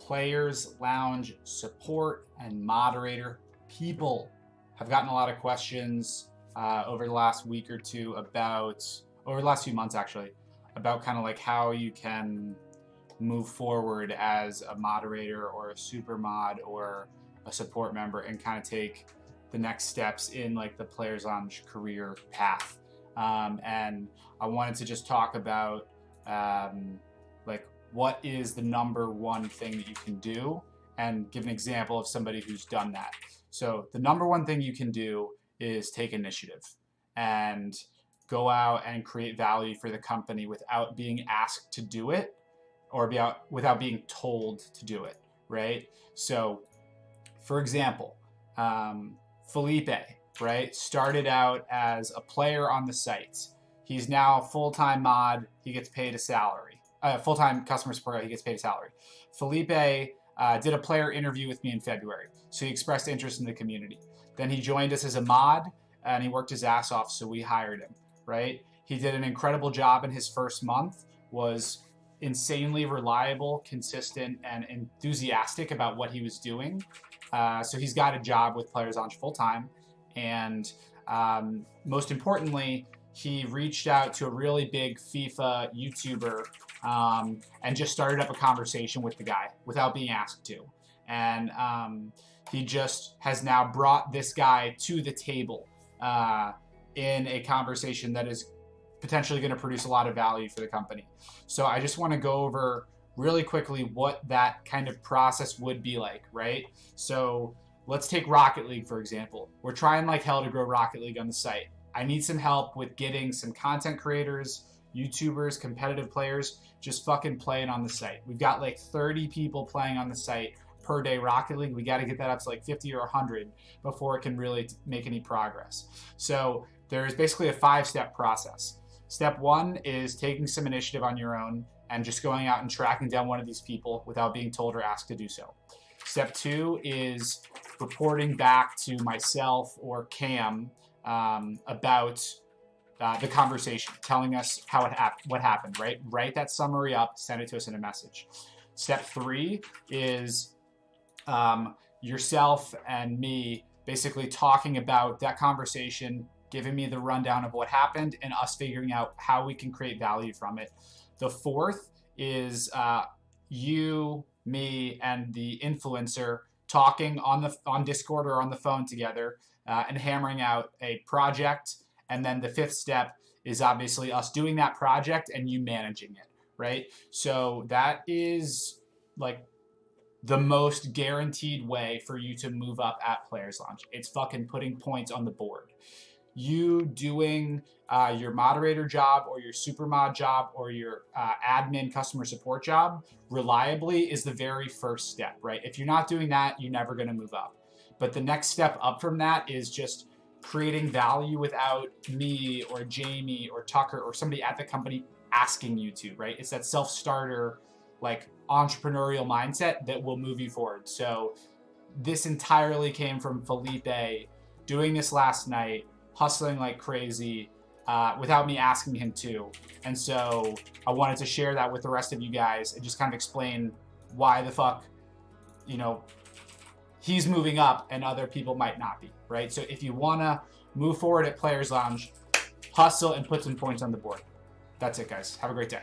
Players Lounge support and moderator. People have gotten a lot of questions over the last week or two over the last few months actually, about kind of like how you can move forward as a moderator or a super mod or a support member and kind of take the next steps in like the Players Lounge career path. And I wanted to just talk about like what is the number one thing that you can do and give an example of somebody who's done that. So the number one thing you can do is take initiative and go out and create value for the company without being asked to do it or without being told to do it, right? So for example, Felipe, right, started out as a player on the site. He's now full-time mod. He gets paid a salary. Full-time customer support, he gets paid a salary. Felipe did a player interview with me in February, so he expressed interest in the community. Then he joined us as a mod, and he worked his ass off, so we hired him, right? He did an incredible job in his first month, was insanely reliable, consistent, and enthusiastic about what he was doing. So he's got a job with Players Lounge full-time, and most importantly, he reached out to a really big FIFA YouTuber and just started up a conversation with the guy without being asked to. And he just has now brought this guy to the table in a conversation that is potentially going to produce a lot of value for the company. So I just want to go over really quickly what that kind of process would be like, right? So let's take Rocket League, for example. We're trying like hell to grow Rocket League on the site. I need some help with getting some content creators, YouTubers, competitive players, just fucking playing on the site. We've got like 30 people playing on the site per day Rocket League. We got to get that up to like 50 or 100 before it can really make any progress. So there's basically a 5-step process. Step 1 is taking some initiative on your own and just going out and tracking down one of these people without being told or asked to do so. Step 2 is reporting back to myself or Cam about the conversation, telling us how what happened, right? Write that summary up, send it to us in a message. Step 3 is yourself and me basically talking about that conversation, giving me the rundown of what happened, and us figuring out how we can create value from it. The 4th is you, me, and the influencer talking on Discord or on the phone together and hammering out a project. And then the 5th step is obviously us doing that project and you managing it, right? So that is like the most guaranteed way for you to move up at Players Lounge. It's fucking putting points on the board. You doing your moderator job or your super mod job or your admin customer support job reliably is the very first step, right? If you're not doing that, you're never going to move up. But the next step up from that is just creating value without me or Jamie or Tucker or somebody at the company asking you to, right? It's that self-starter, like entrepreneurial mindset that will move you forward. So this entirely came from Felipe doing this last night, hustling like crazy without me asking him to. And so I wanted to share that with the rest of you guys and just kind of explain why the fuck, you know, he's moving up and other people might not be, right? So if you want to move forward at Players Lounge, hustle and put some points on the board. That's it, guys. Have a great day.